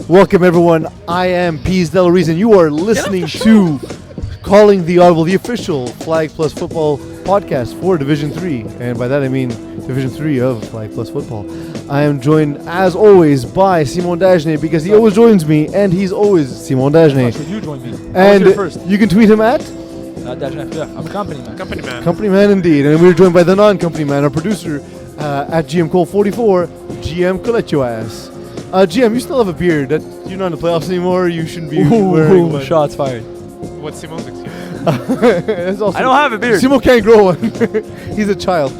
Welcome, everyone. I am Pease Del Reason. You are listening to Calling the Audible, the official Flag Plus Football podcast for Division 3. And by that, I mean Division 3 of Flag Plus Football. I am joined, as always, by Simon Dagenet because he always joins me, and he's always Simon Dagenet. Should you join me? And you can tweet him at? Dagenet FPF. I'm a company man. Company man. Company man, indeed. And we're joined by the non-company man, our producer, at GM Cole 44, GM Coletioas. GM, you still have a beard. You're not in the playoffs anymore. You shouldn't be wearing one. Shots fired. What's Simon's excuse? I don't have a beard. Simon can't grow one. He's a child.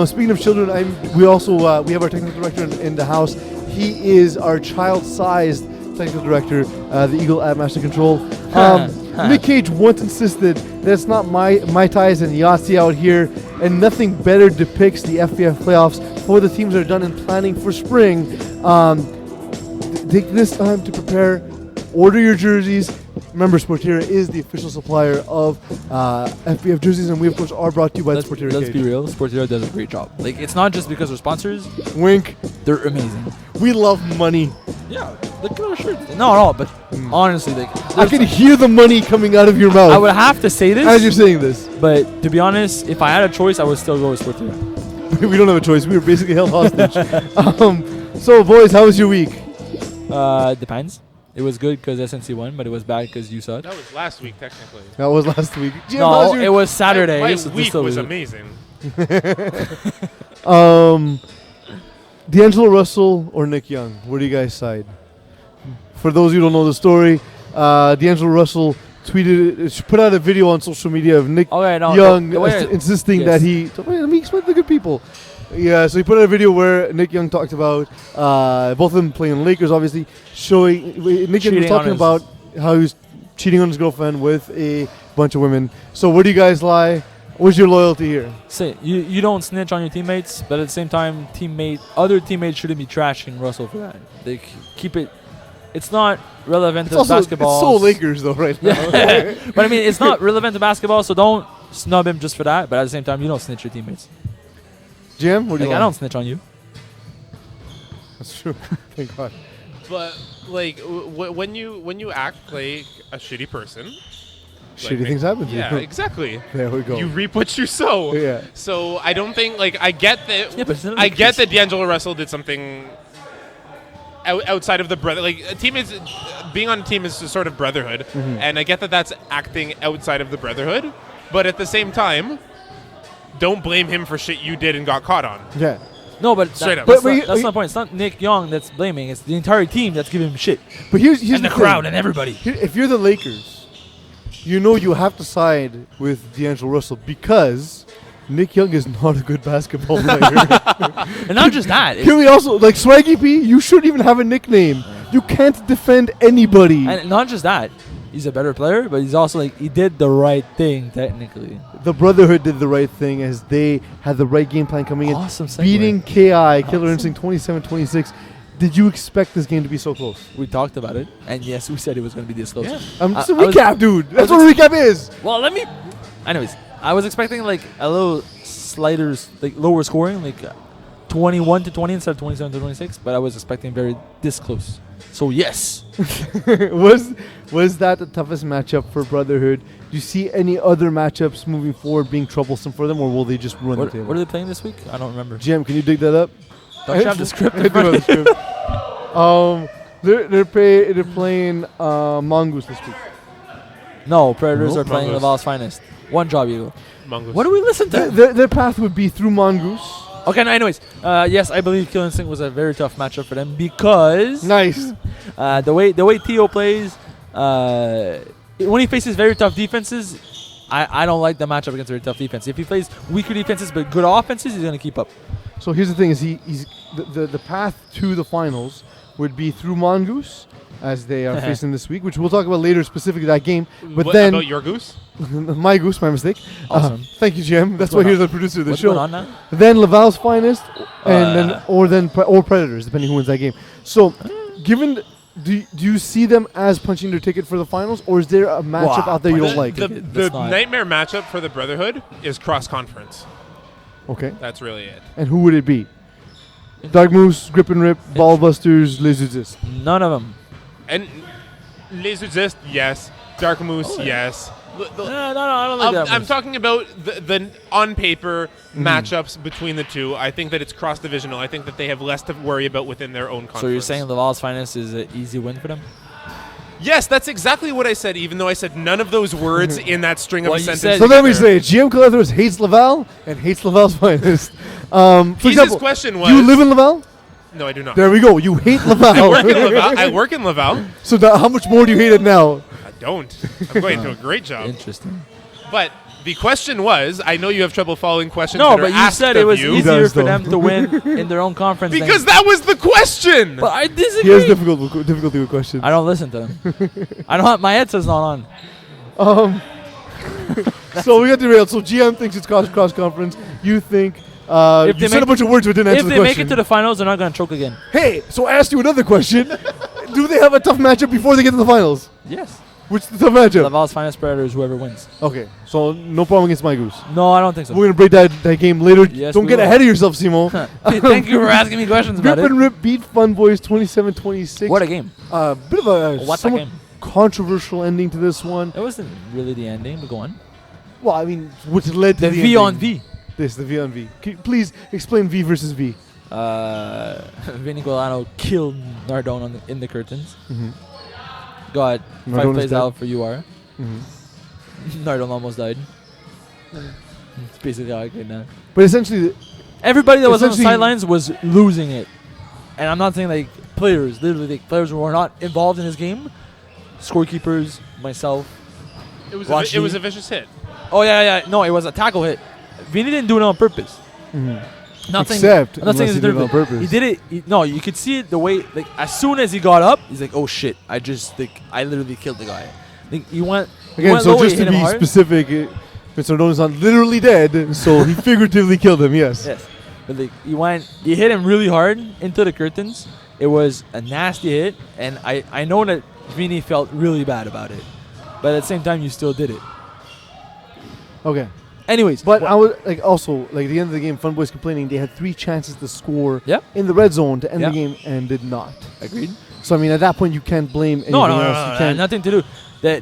Speaking of children, we have our technical director in the house. He is our child-sized technical director, the Eagle at Master Control. Nick Cage once insisted that it's not my ties and Yahtzee out here, and nothing better depicts the FPF playoffs for the teams that are done in planning for spring. Take this time to prepare, order your jerseys. Remember, Sportera is the official supplier of FPF jerseys, and we, of course, are brought to you by the Sportera Let's Cage. be real. Sportera does a great job. Like, it's not just because we're sponsors. Wink. They're amazing. We love money. Yeah. Look at our shirts. No, but honestly, like, I can hear the money coming out of your mouth. I would have to say this. As you're saying this. But to be honest, if I had a choice, I would still go with Sportera. We don't have a choice. We were basically held hostage. So, boys, how was your week? Depends. It was good because SNC won, but it was bad because you sucked. That was last week, technically. That was last week. Jim, No, it was Saturday. My so week still was good. amazing. D'Angelo Russell or Nick Young? Where do you guys side? For those who don't know the story, D'Angelo Russell put out a video on social media of Nick Young insisting that he... Let me explain to the good people. Yeah, so he put out a video where Nick Young talked about both of them playing in Lakers, obviously, showing... Nick Young was talking about how he was cheating on his girlfriend with a bunch of women. So where do you guys lie? What's your loyalty here? Say you don't snitch on your teammates, but at the same time, other teammates shouldn't be trashing Russell for that. They keep it... It's not relevant to basketball. It's so Lakers, though, right now. Yeah. But I mean, it's not relevant to basketball, so don't snub him just for that. But at the same time, you don't snitch your teammates. Jim, what do you I don't snitch on you. That's true. Thank God. But like when you act like a shitty person, shitty things happen to you. Yeah, exactly. There we go. You reap what you sow. Yeah. So I don't think I get that. Yeah, but I get that D'Angelo Russell did something outside of the brother. Like a team is being on a team is a sort of brotherhood, and I get that that's acting outside of the brotherhood. But at the same time, don't blame him for shit you did and got caught on. Yeah. No, but straight up. That's not the point. It's not Nick Young that's blaming. It's the entire team that's giving him shit. But here's and the crowd and everybody. If you're the Lakers, you know you have to side with D'Angelo Russell because Nick Young is not a good basketball player. And not just that. Can we also, like Swaggy P, you shouldn't even have a nickname. You can't defend anybody. And not just that. He's a better player, but he's also he did the right thing technically. The Brotherhood did the right thing as they had the right game plan coming in. Awesome segue. Beating KI, Killer Instinct 27-26. Did you expect this game to be so close? We talked about it, and yes, we said it was going to be this close. Yeah. It's a recap, dude. That's what a recap is. Well, anyways, I was expecting a little slighter, lower scoring, 21-20 instead of 27-26, but I was expecting this close. So yes. Was that the toughest matchup for Brotherhood? Do you see any other matchups moving forward being troublesome for them, or will they just run the table? What are they playing this week? I don't remember. Jim, can you dig that up? Don't you have the script? They're playing Mongoose this week. No, Predators are playing Laval's finest. One job, Eagle. Mongoose. What do we listen to? Their path would be through Mongoose. Okay, no, anyways. Yes, I believe Killer Instinct was a very tough matchup for them because... Nice. The way Theo plays, when he faces very tough defenses, I don't like the matchup against very tough defense. If he plays weaker defenses but good offenses, he's going to keep up. So here's the thing: is he's the path to the finals would be through Mongoose, as they are facing this week, which we'll talk about later, specifically that game. But what then about your goose? my goose, my mistake. Awesome. Thank you, Jim. That's why he's the producer of the What's show. going on now? Then Laval's finest, and then Predators, depending who wins that game. So, given. Do you see them as punching their ticket for the finals, or is there a matchup out there you don't like? The nightmare matchup for the Brotherhood is cross-conference. Okay. That's really it. And who would it be? Dark Moose, Grip and Rip, Ballbusters, Les Udis. None of them. And Laserdisc, yes. Dark Moose, yes. No, I don't like that. I'm talking about the on paper matchups between the two. I think that it's cross divisional. I think that they have less to worry about within their own conference. So you're saying Laval's Finest is an easy win for them? Yes, that's exactly what I said, even though I said none of those words in that string of Well, a you sentence. said- So let me say, GM Carruthers hates Laval and hates Laval's Finest. For His example, question was... do you live in Laval? No, I do not. There we go. You hate Laval. I work in Laval. I work in Laval. So how much more do you hate it now? I don't. I'm going to a great job. Interesting. But the question was, I know you have trouble following questions No, that are but you asked said of it was you. easier does, for though. them to win in their own conference. than- Because that was the question! But I He disagree. has difficulty with questions. I don't listen to them. I don't have my headset's not on. So we got derailed. So GM thinks it's cross conference. You think If you they said a make- bunch of words but didn't answer If the they question. make it to the finals, they're not going to choke again. Hey, so I asked you another question. Do they have a tough matchup before they get to the finals? Yes. Which is the tough matchup? Laval's Finest Predators, whoever wins. Okay, so no problem against my goose. No, I don't think so. We're gonna break that game later. Yes, Don't we get will. ahead of yourself, Simo. Thank you for asking me questions about Rip it. and Rip beat Fun Boys 27-26. What a game. Bit of a What a somewhat game. controversial ending to this one. It wasn't really the ending, but go on. Well, I mean, which led to The the V on ending. V. This, the V on V. Please explain V versus V. Vinny Guilano killed Nardone in the curtains. Mm-hmm. Got Nardone 5 is plays dead. out for UR. Mm-hmm. Nardone almost died. It's basically how I get now. But essentially, Everybody that was on the Essentially- sidelines was losing it. And I'm not saying like players, literally like players who were not involved in this game. Scorekeepers, myself. It was, Watch it was me. a vicious hit. Oh yeah. No, it was a tackle hit. Vinny didn't do it on purpose. Not saying- except I'm not saying unless it's he did it on nervous. purpose. He did it. No, you could see it the way like as soon as he got up, he's like, "Oh shit! I literally killed the guy." Like he went. he Again, went so low, he just to hit him be hard. specific, Mr. Nardone is not literally dead, so he figuratively killed him, yes. Yes, but like he hit him really hard into the curtains. It was a nasty hit, and I know that Vinny felt really bad about it, but at the same time, you still did it. Okay. Anyways, But I was like also like at the end of the game, Fun Boys complaining they had 3 chances to score Yep. in the red zone to end Yep. the game and did not. agreed. So I mean, at that point, you can't blame anything No, else. You had can't. nothing to do.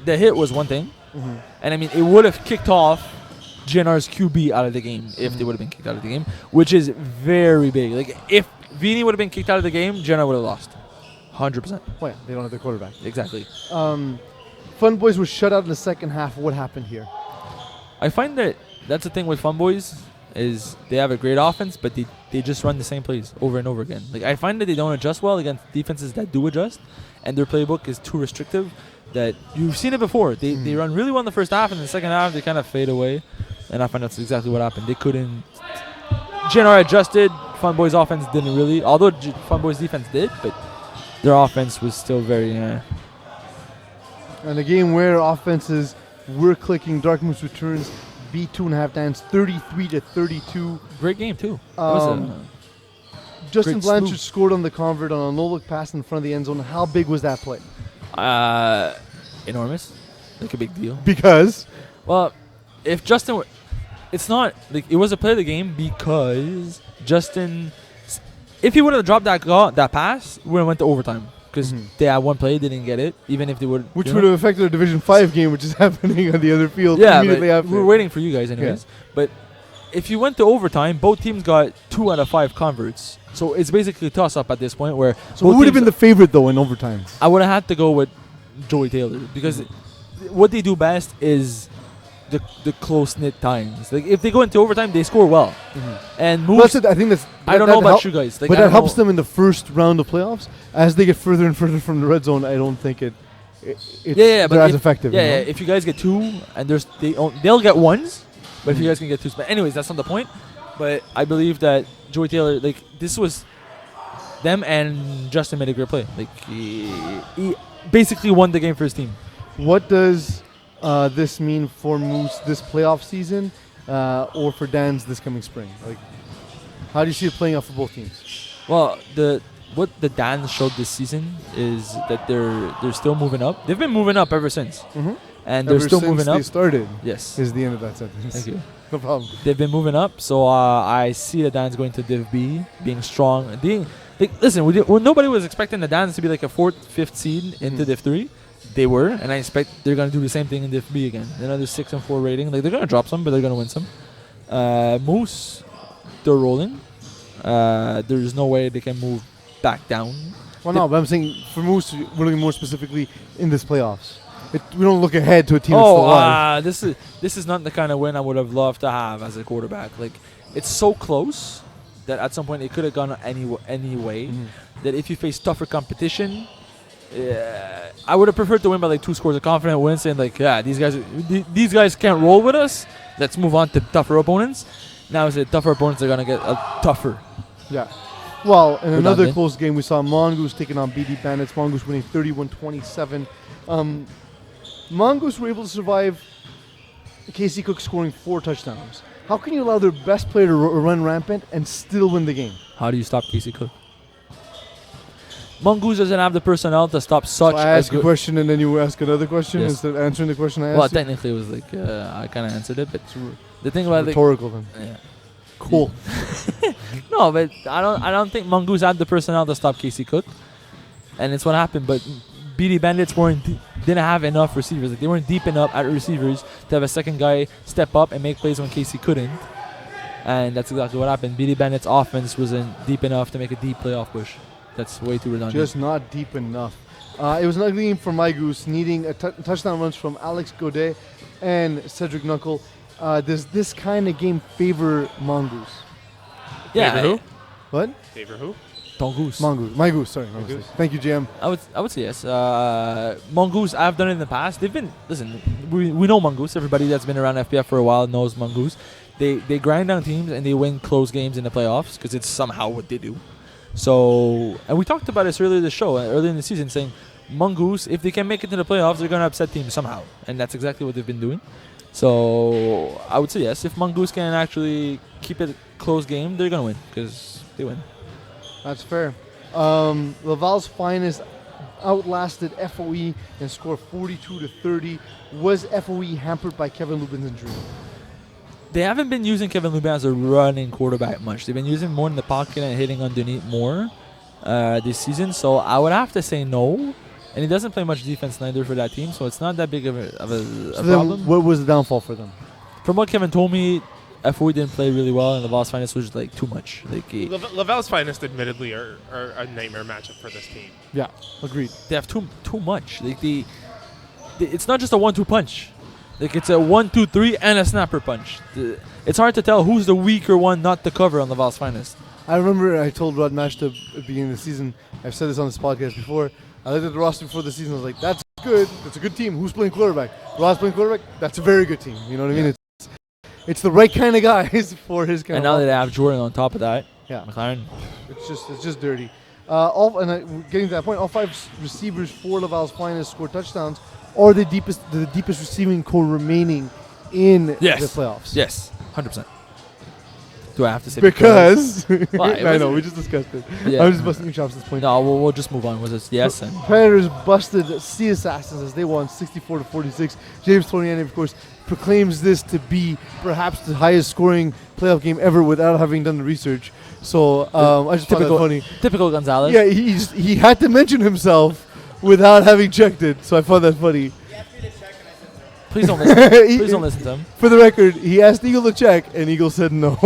The hit was one thing, Mhm. and I mean it would have kicked off GNR's QB out of the game if they would have been kicked out of the game, which is very big. Like if Vinny would have been kicked out of the game, GNR would have lost, 100%. Well, they don't have their quarterback. Exactly. Fun Boys were shut out in the second half. What happened here? I find that that's the thing with Fun Boys is they have a great offense, but they just run the same plays over and over again. Like I find that they don't adjust well against defenses that do adjust, and their playbook is too restrictive. That you've seen it before. They run really well in the first half, and in the second half they kind of fade away. And I find that's exactly what happened. They couldn't. GNR adjusted. Fun Boys offense didn't really. Although Fun Boys defense did, but their offense was still very. And a game where offenses were clicking. Dark Moose returns, beat 2.5 Dance 33-32. Great game too. It was Justin Great Blanchard smooth. scored on the convert on a no-look pass in front of the end zone. How big was that play? enormous, like a big deal. Because Well, if Justin, it's not like it was a play of the game because Justin, if he would have dropped that pass, we would have went to overtime because they had one play, they didn't get it, even if they would. which you would know? have affected a Division 5 game, which is happening on the other field Yeah, but immediately after. we're waiting for you guys anyways. But if you went to overtime, both teams got 2 out of 5 converts, so it's basically a toss-up at this point. Where So who both would have teams- been the favorite, though, in overtime? I would have had to go with Joey Taylor because what they do best is the close knit times. Like if they go into overtime, they score well and Well, moves. that's it. I think that's. I don't that know about help- you guys, like, but I that don't helps know. them in the first round of playoffs. As they get further and further from the red zone, I don't think it's Yeah, but they're as if- effective. Yeah, you know? yeah. If you guys get 2 and they'll get 1s, but if you guys can get 2s, but anyways, that's not the point. But I believe that Joey Taylor, like this was them and Justin made a great play. Like he basically won the game for his team. What does this mean for Moose this playoff season, or for Dan's this coming spring? Like, how do you see it playing out for both teams? Well, what the Dans showed this season is that they're still moving up. They've been moving up ever since, and they're Ever still since moving they up. started Yes, is the end of that sentence. thank you. No problem. They've been moving up, so I see the Dans going to Div B, being strong. The Like, listen, nobody was expecting the Dans to be like a 4th, 5th seed into Div 3. They were, and I expect they're gonna do the same thing in Div B again. Another 6 and 4 rating. Like, they're gonna drop some, but they're gonna win some. Moose, they're rolling. There's no way they can move back down. Well, no, but I'm saying for Moose, we're looking more specifically in this playoffs. We don't look ahead to a team that's still alive. This is not the kind of win I would have loved to have as a quarterback. Like, it's so close that at some point it could have gone any way. That if you face tougher competition, I would have preferred to win by like 2 scores of confident wins, saying like, yeah, these guys can't roll with us. Let's move on to tougher opponents. Now it's the tougher opponents are gonna get tougher. Yeah. Well, in another close game, we saw Mongoose taking on BD Bandits. Mongoose winning 31-27. Mongoose were able to survive Casey Cook scoring 4 touchdowns. How can you allow their best player to run rampant and still win the game? How do you stop Casey Cook? Mongoose doesn't have the personnel to stop such. So I ask a question and then you ask another question instead of answering the question I asked. Well, technically it was like I kind of answered it, but the thing about rhetorical then. Yeah. Cool. No, but I don't think Mongoose had the personnel to stop Casey Cook, and it's what happened. But BD Bandits didn't have enough receivers. Like, they weren't deep enough at receivers to have a second guy step up and make plays when Casey couldn't. And that's exactly what happened. BD Bandits' offense wasn't deep enough to make a deep playoff push. That's way too redundant. Just not deep enough. It was an ugly game for Mongoose, needing touchdown runs from Alex Godet and Cedric Knuckle. Does this kind of game favor Mongoose? Yeah. Favor who? What? Favor who? Mongoose. Mongoose, sorry. Mongoose. Thank you, GM. I would say yes. Mongoose, I've done it in the past. They've been, listen, we know Mongoose. Everybody that's been around FPF for a while knows Mongoose. They grind down teams and they win close games in the playoffs because it's somehow what they do. So, and we talked about this earlier in the show, earlier in the season, saying Mongoose, if they can make it to the playoffs, they're going to upset teams somehow. And that's exactly what they've been doing. So, I would say yes. If Mongoose can actually keep it a close game, they're going to win because they win. That's fair. Laval's Finest outlasted FOE and scored 42-30. Was FOE hampered by Kevin Lubin's injury? They haven't been using Kevin Lubin as a running quarterback much. They've been using him more in the pocket and hitting underneath more this season. So I would have to say no. And he doesn't play much defense neither for that team, so it's not that big of a problem. What was the downfall for them? From what Kevin told me, FOE didn't play really well, and Laval's Finest was like too much. Like Laval's Finest, admittedly, are a nightmare matchup for this team. Yeah, agreed. They have too much. Like it's not just a 1-2 punch. Like, it's a 1-2-3 and a snapper punch. It's hard to tell who's the weaker one not to cover on Laval's Finest. I remember I told Rod Mashta at the beginning of the season, I've said this on this podcast before, I looked at the roster before the season, I was like, that's good. That's a good team. Who's playing quarterback? Rod's playing quarterback? That's a very good team. You know what I mean? It's the right kind of guys for his kind of. And now that they have Jordan on top of that, yeah, McLaren. It's just dirty. Getting to that point, all 5 receivers for Laval's Finest scored touchdowns. Or the deepest receiving core remaining in the playoffs. Yes, 100%. Do I have to say because? Why? I know, we just discussed it. Yeah. I'm just busting your chops at this point. No, we'll just move on. Was it yes? And Predators busted Sea Assassins as they won 64-46. James Toriani, of course, proclaims this to be perhaps the highest scoring playoff game ever without having done the research. So I just found that funny. Typical Gonzalez. Yeah, he had to mention himself without having checked it, so I found that funny. He asked me to check and I said so. Please don't listen. Please don't listen to him. For the record, he asked Eagle to check, and Eagle said no.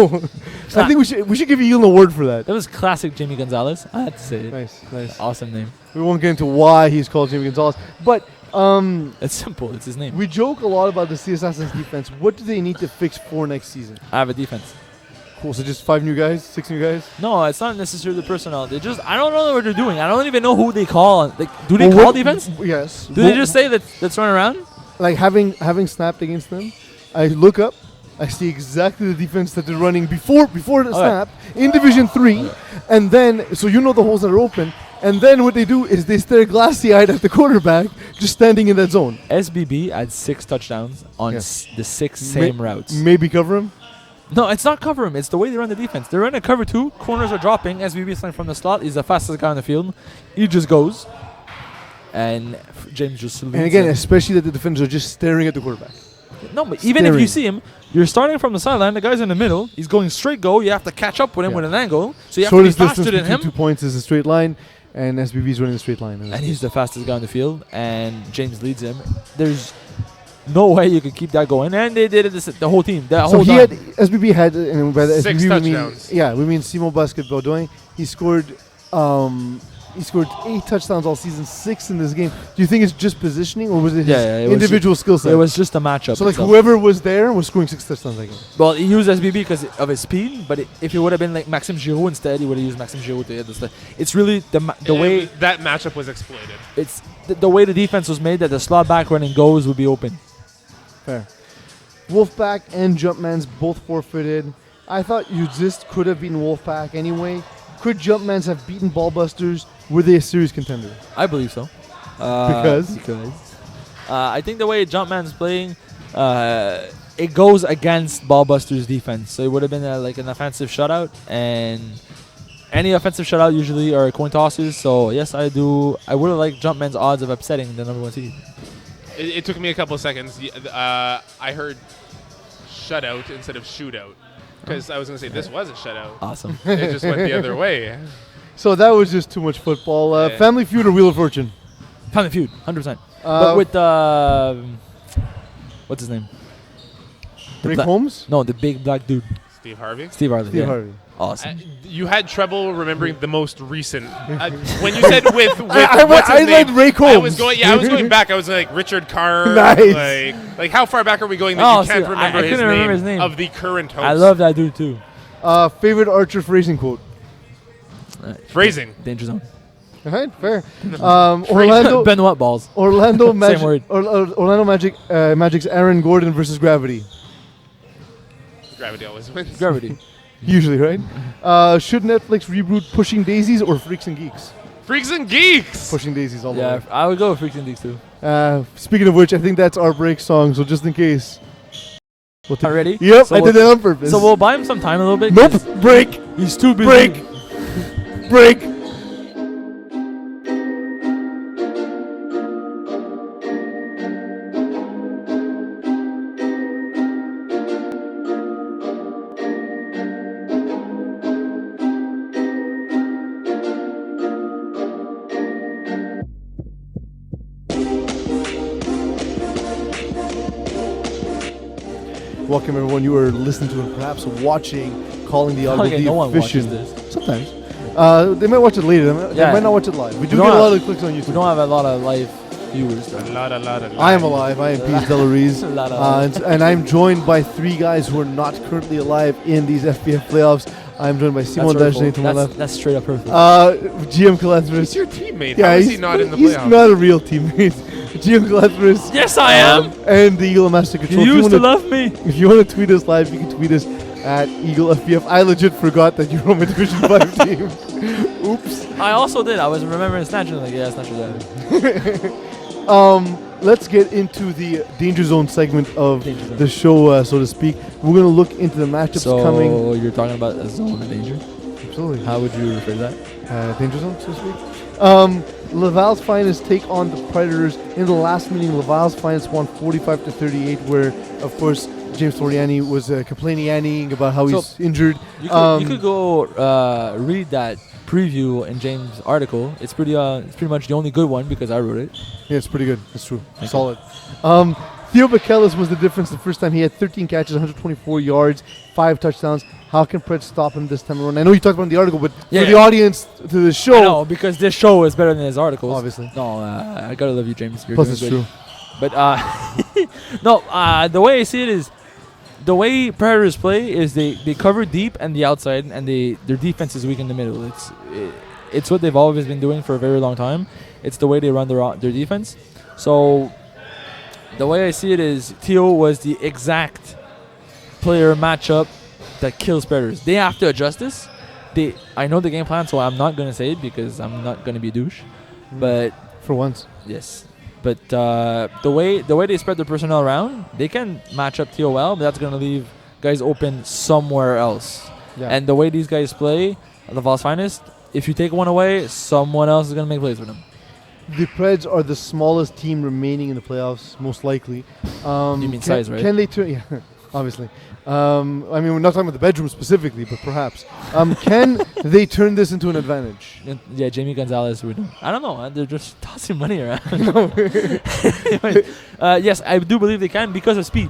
I think we should give Eagle an award for that. That was classic Jimmy Gonzalez. I had to say it. Nice. Awesome name. We won't get into why he's called Jimmy Gonzalez, but it's simple. It's his name. we joke a lot about the Sea Assassins defense. What do they need to fix for next season? I have a defense. Cool. So just 5 new guys, 6 new guys. No, it's not necessarily the personnel. I don't know what they're doing. I don't even know who they call. Like, do they call defense? Yes. Do they just say let's run around? Like having snapped against them, I look up, I see exactly the defense that they're running before the snap in Division 3, and then so you know the holes that are open, and then what they do is they stare glassy-eyed at the quarterback just standing in that zone. SBB had 6 touchdowns on the 6 same routes. Maybe cover him. No, it's not cover him. It's the way they run the defense. They run a cover 2. Corners are dropping. SBB is from the slot. He's the fastest guy on the field. He just goes. And James just salutes And again, him. especially that the defenders are just staring at the quarterback. No, but even if you Staring. see him, you're starting from the sideline. The guy's in the middle. He's going straight go. You have to catch up with him Yeah. with an angle. So you have Shortest to be faster distance than between him. 2 points is a straight line, and SBB's running a straight line. And he's the fastest guy on the field. And James leads him. There's no way you could keep that going. And they did it. The whole team. The So whole he time. had SBB had, and by the 6 SBB we mean, touchdowns. we mean Simo Basket Baudouin. He scored 8 touchdowns all season, 6 in this game. Do you think it's just positioning, or was it his Yeah, it was individual skill set? It was just a matchup. so like itself. whoever was there was scoring 6 touchdowns that game. Well, he used SBB because of his speed, but if it would have been like Maxime Giroux instead, he would have used Maxime Giroux to hit the stuff. It's really the way that matchup was exploited. it's the way the defense was made that the slot back running goes would be open. Fair. Wolfpack and Jumpmans both forfeited. I thought Uzist could have beaten Wolfpack anyway. Could Jumpmans have beaten Ballbusters? Were they a serious contender? I believe so. Because? I think the way Jumpman's playing, it goes against Ballbusters' defense. So it would have been like an offensive shutout, and any offensive shutout usually are coin tosses. So yes, I do. I would have liked Jumpman's odds of upsetting the number 1 seed. It took me a couple of seconds. I heard shutout instead of shootout because I was going to say this was a shutout. Awesome. It just went the other way. So that was just too much football. Yeah. Family Feud or Wheel of Fortune? Family Feud, 100%. But with what's his name? The Rick bla- Holmes? No, the big black dude, Steve Harvey. Steve Harvey. Steve yeah. Harvey. Awesome. You had trouble remembering the most recent. When you said with I what's his read name, Rick I was Holmes. going back. I was like Richard Carr. Nice. Like how far back are we going that Oh, you can't see, remember, I his, couldn't name remember his name. of the current host? I love that dude too. Favorite Archer phrasing quote? phrasing. Danger zone. All right, fair. Orlando Benoit balls. Orlando Same Magic word. Orlando Magic's Aaron Gordon versus Gravity. Gravity always wins. Gravity. Usually, right? Should Netflix reboot Pushing Daisies or Freaks and Geeks? Freaks and Geeks. Pushing Daisies all the Yeah, way. I would go with Freaks and Geeks too. Speaking of which, I think that's our break song, so just in case. We'll take- Already? Yep, So I we'll- did that on purpose. So we'll buy him some time a little bit. Nope. 'cause Break. He's too busy. Break. Break. Welcome everyone. You are listening to and perhaps watching Calling the Audible Okay, the no one Efficient. watches this. Sometimes. They might watch it later. They Yeah. might not watch it live. We do don't get a lot have- of clicks on We YouTube. don't have a lot of live viewers though. A lot. I am alive. I am Pete Delarize. A lot of and I'm joined by 3 guys who are not currently alive in these FPF playoffs. I'm joined by Simon That's Dagenet to my left. That's straight up hurtful. GM Calathris. He's your teammate. How is he not in the he's playoffs? not a real teammate. GM Calathris. Yes, I am. And the Eagle Master You Control. If used to wanna- love me. If you want to tweet us live, you can tweet us at Eagle FPF. I legit forgot that you're on my Division 5 team. Oops. I also did. I was remembering Snatcher. Like, yeah, Snatcher that. Let's get into the Danger Zone segment of Danger Zone. the show, so to speak. We're going to look into the matchups So coming. you're talking about a zone of danger. Absolutely. How would you refer to that? Danger Zone, so to speak. Laval's Finest take on the Predators. In the last meeting, Laval's Finest won 45-38, where, of course, James Toriani was complaining about how So, he's injured. You could go read that preview in James' article. It's pretty much the only good one because I wrote it. Yeah, it's pretty good. It's true. Thank Solid. Theo Bakelis was the difference the first time. He had 13 catches, 124 yards, 5 touchdowns. How can Pred stop him this time around? I know you talked about it in the article, but Yeah, for the yeah. audience to the show, No, because this show is better than his articles. obviously. No, I gotta love you, James. You're Plus, doing it's good. true. But no, the way I see it is, the way Predators play is they cover deep and the outside, and their defense is weak in the middle. It's what they've always been doing for a very long time. It's the way they run their defense. So the way I see it is, Theo was the exact player matchup that kills Predators. They have to adjust this. I know the game plan, so I'm not gonna say it because I'm not gonna be a douche. But For once. yes. But the way they spread their personnel around, they can match up Theo well, but that's going to leave guys open somewhere else. Yeah. And the way these guys play, the Vols Finest, if you take one away, someone else is going to make plays with them. the Preds are the smallest team remaining in the playoffs, most likely. You mean size, right? Can they turn? Yeah, obviously. I mean, we're not talking about the bedroom specifically, but perhaps. Can they turn this into an advantage? Yeah, Jamie Gonzalez. I don't know. They're just tossing money around. Anyways, yes, I do believe they can because of speed.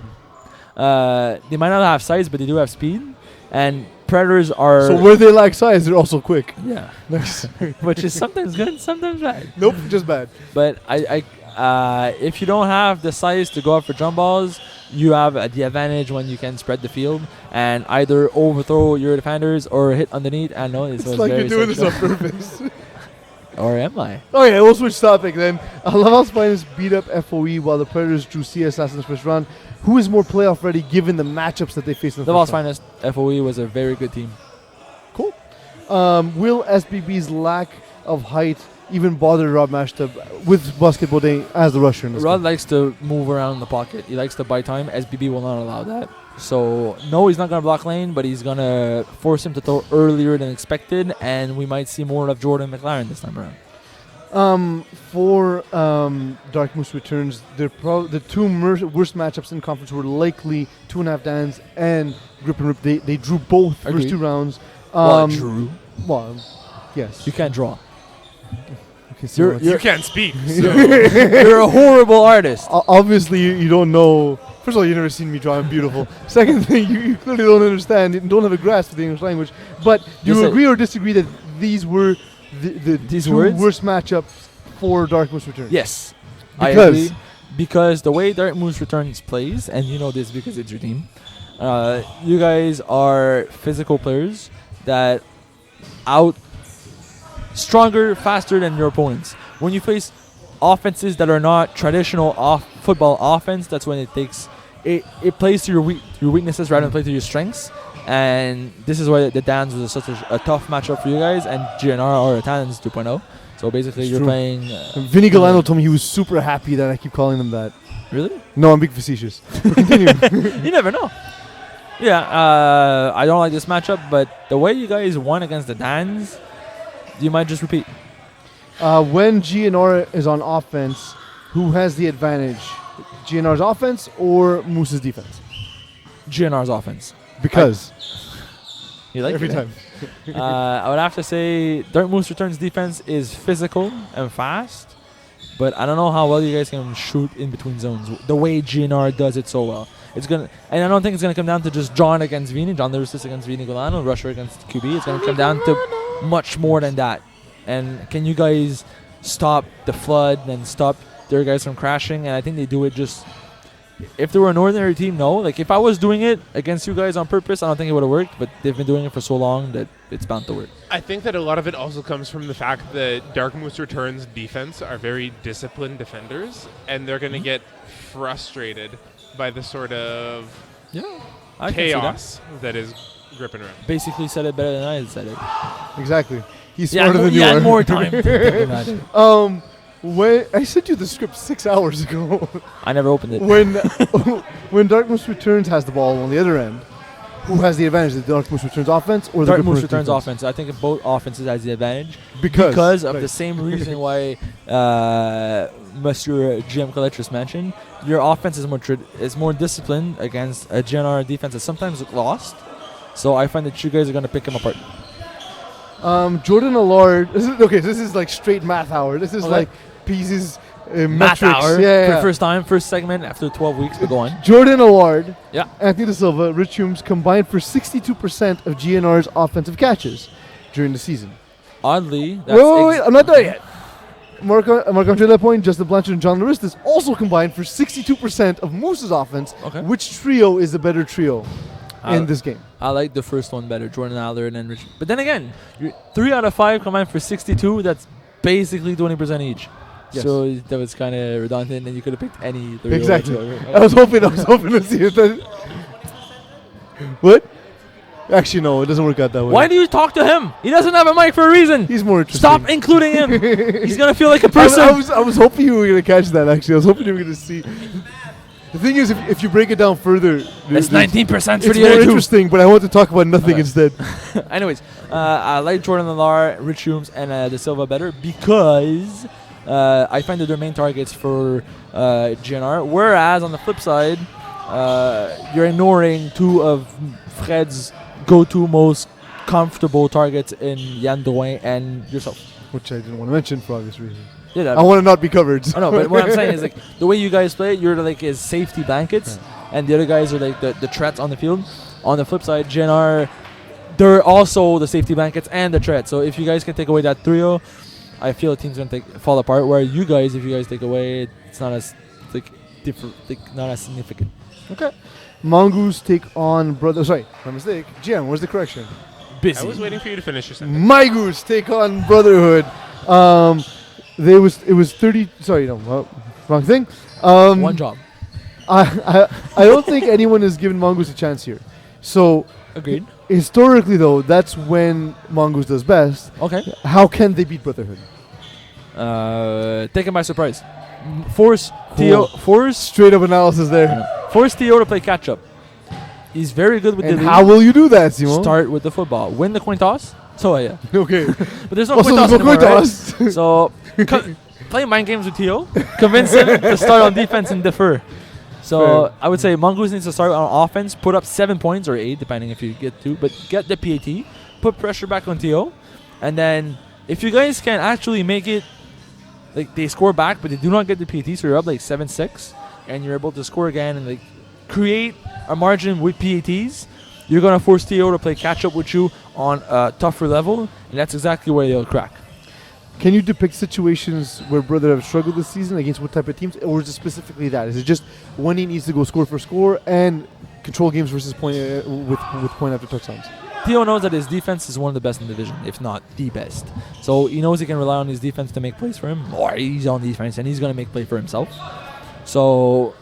They might not have size, but they do have speed. And Predators are. So where they lack size, they're also quick. Yeah. Nice. Which is sometimes good, sometimes bad. Nope, just bad. But if you don't have the size to go up for jump balls, you have the advantage when you can spread the field and either overthrow your defenders or hit underneath. I know this It's was like very you're doing this on sexual. purpose. Or am I? Oh yeah, we'll switch topic then. Laval's Finest beat up FOE while the Predators drew CSS in the first round. Who is more playoff ready given the matchups that they faced in the Laval's first round? Finest FOE was a very good team. Cool. Will SBB's lack of height even bother Rob Mashtub with Basketball Day as the rusher in this Rod game? likes to move around the pocket. He likes to buy time. SBB will not allow that. So, no, he's not going to block lane, but he's going to force him to throw earlier than expected, and we might see more of Jordan McLaren this time around. For Dark Moose Returns, the two worst matchups in conference were likely 2.5 Dans and Grip and Rip. They drew both first Agreed. two rounds. Drew. Well, yes. You can't draw. Okay, so You can't speak. You're a horrible artist. obviously, you don't know. First of all, you've never seen me draw. I'm beautiful. Second thing, you clearly don't understand. You don't have a grasp of the English language. But do you Listen. agree or disagree that these were These two words? worst matchups for Dark Moose Returns? Yes. Because? I agree. Because the way Dark Moose Returns plays, and you know this because it's your team, you guys are physical players that out stronger, faster than your opponents. When you face offenses that are not traditional football offense, that's when it plays to your weaknesses rather than play to your strengths. And this is why the Dans was such a tough matchup for you guys, and GNR are a Tans 2.0. So basically, It's you're true. playing. Vinny Galano told me he was super happy that I keep calling them that. Really? No, I'm being facetious. Continue. You never know. Yeah, I don't like this matchup, but the way you guys won against the Dans, you might just repeat. When GNR is on offense, who has the advantage? GNR's offense or Moose's defense? GNR's offense. Because You like every it, time. I would have to say Dark Moose Returns defense is physical and fast, but I don't know how well you guys can shoot in between zones. The way GNR does it so well. And I don't think it's gonna come down to just John against Vini, John the Resist against Vini Golano, Rusher against QB. It's gonna come down to much more than that. And can you guys stop the flood and stop their guys from crashing? And I think they do it just. If they were an ordinary team, no. Like, if I was doing it against you guys on purpose, I don't think it would have worked. But they've been doing it for so long that it's bound to work. I think that a lot of it also comes from the fact that Dark Moose Returns defense are very disciplined defenders, and they're going to get frustrated by the sort of I can see that. chaos that is Grip and Rip. Basically said it better than I said it. Exactly. He's Yeah, smarter than you had are. more time. to think about it. When I sent you the script 6 hours ago. I never opened it. when Dark Moose Returns has the ball on the other end, who has the advantage? The Dark Moose Returns offense or the Dark Grip and Moose Rip Returns defense? offense. I think if both offenses has the advantage Because of right. the same reason why Monsieur GM Coletris mentioned. Your offense is more disciplined against a GNR defense that sometimes look lost. So I find that you guys are going to pick them apart. Jordan Allard. This is like straight math hour. This is Okay. like pieces, Math metrics. hour Yeah. for first segment after 12 weeks, but go on. Jordan Allard, Yeah. Anthony Da Silva, Rich Humes combined for 62% of GNR's offensive catches during the season. Oddly, that's Wait, I'm not there yet. Marc-Andre Lepoint, Justin Blanchard, and John Laristis also combined for 62% of Moose's offense. Okay. Which trio is the better trio in this game? I like the first one better, Jordan Allard and Rich. But then again, 3 out of 5 combined for 62. That's basically 20% each. Yes. So that was kind of redundant, and you could have picked any. Three Exactly. whatsoever. I was hoping to see it. What? Actually, no, it doesn't work out that way. Why do you talk to him? He doesn't have a mic for a reason. He's more interesting. Stop including him. He's gonna feel like a I person. was hoping you were going to catch that, actually. I was hoping you were going to see. The thing is, if you break it down further, That's 19% for it's the more other two. interesting, but I want to talk about nothing Okay. instead. Anyways, I like Jordan Allard, Rich Humes, and Da Silva better because I find that they're main targets for GNR. Whereas on the flip side, you're ignoring two of Fred's go-to most comfortable targets in Yann Drouin and yourself. Which I didn't want to mention for obvious reasons. Yeah, I want to not be covered. I know, but what I'm saying is like the way you guys play, you're like is safety blankets, and the other guys are like the threats on the field. On the flip side, GNR, they're also the safety blankets and the threat. So if you guys can take away that trio, I feel the team's gonna fall apart. Where you guys, if you guys take away, it's not as like different, like not as significant. Okay. Mongoose take on brother. Sorry, my mistake. GM, where's the correction? Busy. I was waiting for you to finish your sentence. My Goose take on Brotherhood. It was 30. Sorry, no, wrong thing. One job. I don't think anyone has given Mongoose a chance here. So Agreed. historically, though, that's when Mongoose does best. Okay. How can they beat Brotherhood? Taken by surprise. Force Cool. Straight up analysis there. Force Theo to play catch up. He's very good with And the how will you do that, Simon? start with the football. Win the coin toss. So yeah. Okay. But there's no Also, coin toss there's no anymore, coin right? toss. So play mind games with Theo. Convince him to start on defense and defer. So Fair. I would say Mongoose needs to start on offense, put up 7 points or 8, depending if you get to, but get the PAT, put pressure back on Theo, and then if you guys can actually make it, like they score back, but they do not get the PAT, so you're up like 7-6, and you're able to score again and like create a margin with PATs. You're gonna force Theo to play catch up with you on a tougher level, and that's exactly where they'll crack. Can you depict situations where Brother have struggled this season against what type of teams, or is it specifically that? Is it just when he needs to go score for score and control games versus point with point after touchdowns? Theo knows that his defense is one of the best in the division, if not the best. So he knows he can rely on his defense to make plays for him, or he's on defense and he's gonna make play for himself. So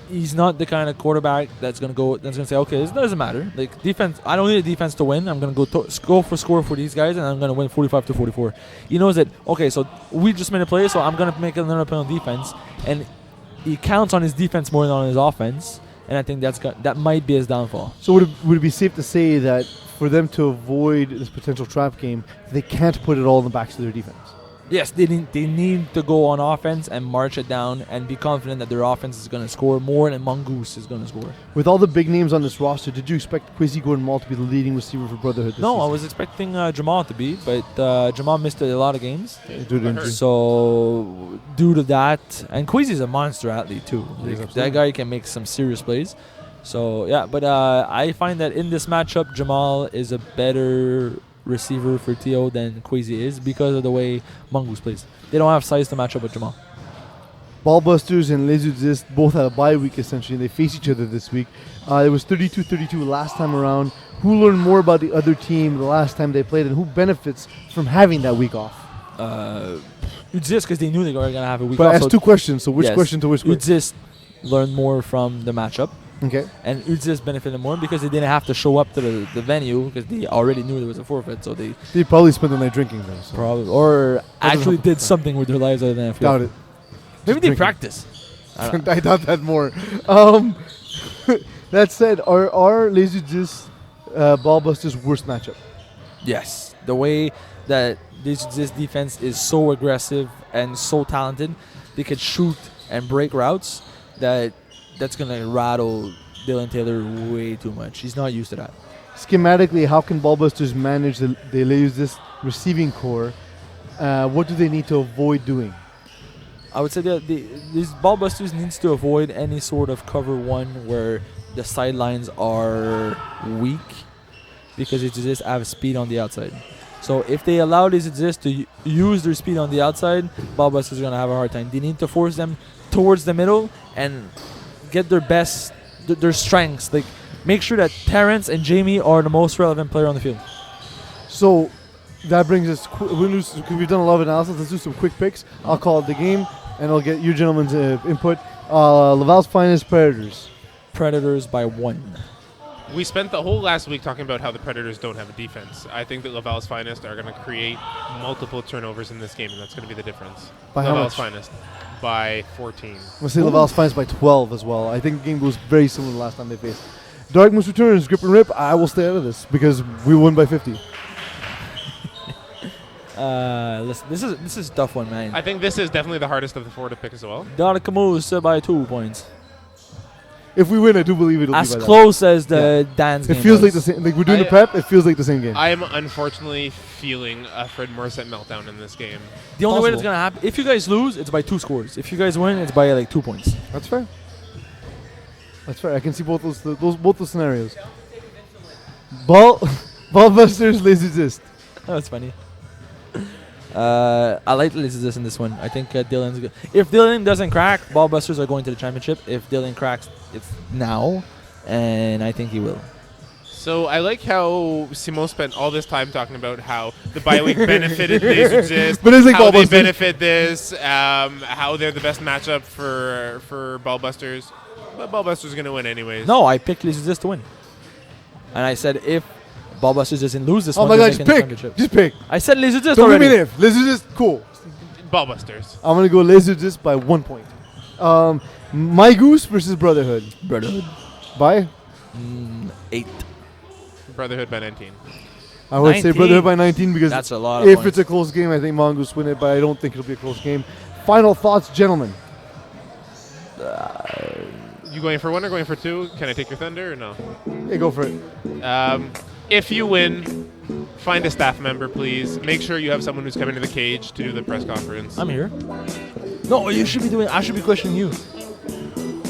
he's not the kind of quarterback that's gonna say, okay, this doesn't matter. Like defense, I don't need a defense to win. I'm gonna go for score for these guys, and I'm gonna win 45-44. He knows that. Okay, so we just made a play, so I'm gonna make another play on defense, and he counts on his defense more than on his offense. And I think that might be his downfall. So would it be safe to say that for them to avoid this potential trap game, they can't put it all in the backs of their defense? Yes, they need to go on offense and march it down and be confident that their offense is going to score more than Mongoose is going to score. With all the big names on this roster, did you expect Quizzy Gordon-Mall to be the leading receiver for Brotherhood this No, season? I was expecting Jamal to be, but Jamal missed a lot of games. Due to injury. So due to that, and Quizzy's a monster athlete too. He is, Like, absolutely. that guy can make some serious plays. So yeah, but I find that in this matchup, Jamal is a better receiver for Theo than Quizzy is because of the way Mongoose plays. They don't have size to match up with Jamal. Ballbusters and Les Udis both had a bye week essentially. They face each other this week. It was 32-32 last time around. Who learned more about the other team the last time they played, and who benefits from having that week off? Udzis, because they knew they were going to have a week But I off. asked So two questions, so which yes, question to which question? Udzis learned more from the matchup. Okay. And Udzis benefited more because they didn't have to show up to the venue because they already knew there was a forfeit. So they They probably spent the night drinking then. So. probably or doesn't actually help. did something with their lives other than a Doubt it. Maybe they drinking. practice. I don't know. I doubt that more. That said, are Les Udis Ballbusters' worst matchup? Yes, the way that this defense is so aggressive and so talented, they could shoot and break routes that's gonna rattle Dylan Taylor way too much. He's not used to that. Schematically, how can Ballbusters manage the Les Udis receiving core? What do they need to avoid doing? I would say that these Ballbusters needs to avoid any sort of cover one where the sidelines are weak because it just have speed on the outside. So if they allow these exist to use their speed on the outside, Ballbusters are going to have a hard time. They need to force them towards the middle and get their best, their strengths. Like make sure that Terrence and Jamie are the most relevant player on the field. So that brings us. We've done a lot of analysis. Let's do some quick picks. I'll call it the game, and I'll get you gentlemen's input. Laval's finest Predators. Predators by 1. We spent the whole last week talking about how the Predators don't have a defense. I think that Laval's finest are going to create multiple turnovers in this game, and that's going to be the difference. By how Laval's much? finest by 14. I'm going to say Laval's finest by 12 as well. I think the game goes very similar to the last time they faced. Dark Moose returns, grip and rip. I will stay out of this because we won by 50. Listen, this is a tough one, man. I think this is definitely the hardest of the 4 to pick as well. Darkamoose by 2 points. If we win, I do believe it'll As be by close as the Dan's It game feels like was. the same. Like we're doing I- the prep. It feels like the same game. I am unfortunately feeling a Fred Morissette meltdown in this game. The only way that's Possible. gonna happen, if you guys lose, it's by 2 scores. If you guys win, it's by like 2 points. That's fair. That's fair. I can see both those scenarios. Ball busters, laser disc. Oh, that's funny. I like the this in this one. I think Dylan's good. If Dylan doesn't crack, Ballbusters are going to the championship. If Dylan cracks, it's now, and I think he will. So I like how Simon spent all this time talking about how the bye week benefited Laser Exist, But it's like how they Ballbusters. benefit this, how they're the best matchup for Ballbusters. But Ballbusters going to win anyways. No, I picked Lizardist to win, and I said if Ballbusters doesn't lose this Oh one, my they're god, just making the pick. championship. Just pick. I said Lizardist Don't give already. me an if. Laser disc, cool. Ballbusters. I'm gonna go laser disc by 1 point. My Goose versus Brotherhood. Brotherhood. By? 8. Brotherhood by 19. I would say 19. Brotherhood by 19 because That's a lot of if points. it's a close game, I think Mongoose win it, but I don't think it'll be a close game. Final thoughts, gentlemen. You going for 1 or going for 2? Can I take your thunder or no? Hey, go for it. If you win, find a staff member, please. Make sure you have someone who's coming to the cage to do the press conference. I'm here. No, you should be doing. I should be questioning you.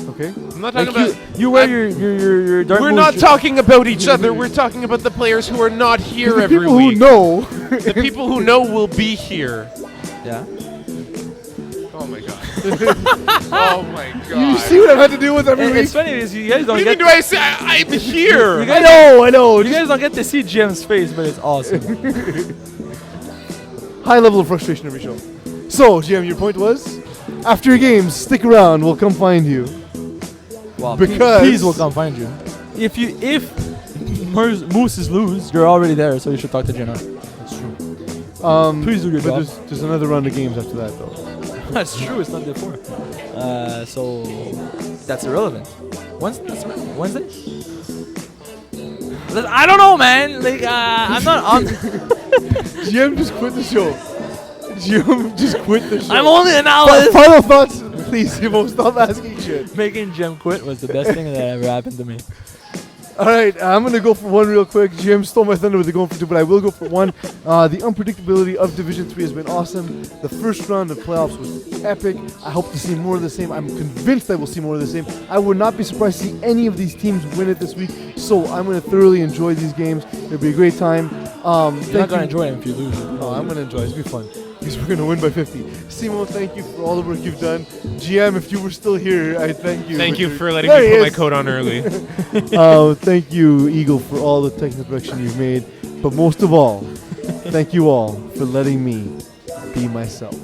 Okay. I'm not Like talking about. you wear your dark We're blue not shirt. talking about each other. We're talking about the players who are not here The every people week. who know. The people who know will be here. Yeah. Oh my god. Oh my god. You see what I've had to deal with every week? It's funny because you guys What don't do you get. mean do I say I'm here? You I guys- know, I know. You guys don't get to see Jim's face, but it's awesome. High level of frustration every show. So, GM, your point was? After your games, stick around. We'll come find you. Well, Because- Peas will come find you. If Mooses lose, you're already there, so you should talk to Jenna. That's true. Please do your but job. there's another round of games after that, though. That's true. It's not before. So that's irrelevant. Wednesday? I don't know, man. Like I'm not on. GM just quit the show. GM just quit the show. I'm only an analyst. Final thoughts, please. You won't stop asking shit. Making Jim quit was the best thing that ever happened to me. All right, I'm gonna go for 1 real quick. GM stole my thunder with the going for 2, but I will go for 1. The unpredictability of Division 3 has been awesome. The first round of playoffs was epic. I hope to see more of the same. I'm convinced I will see more of the same. I would not be surprised to see any of these teams win it this week. So I'm gonna thoroughly enjoy these games. It'll be a great time. You're not gonna enjoy it if you lose. Oh, I'm gonna enjoy it. It's gonna be fun. Because we're gonna win by 50. Simo, thank you for all the work you've done. GM, if you were still here, I thank you. Thank you Richard. for letting There me he put my is. coat on early. Thank you, Eagle, for all the technical direction you've made. But most of all, thank you all for letting me be myself.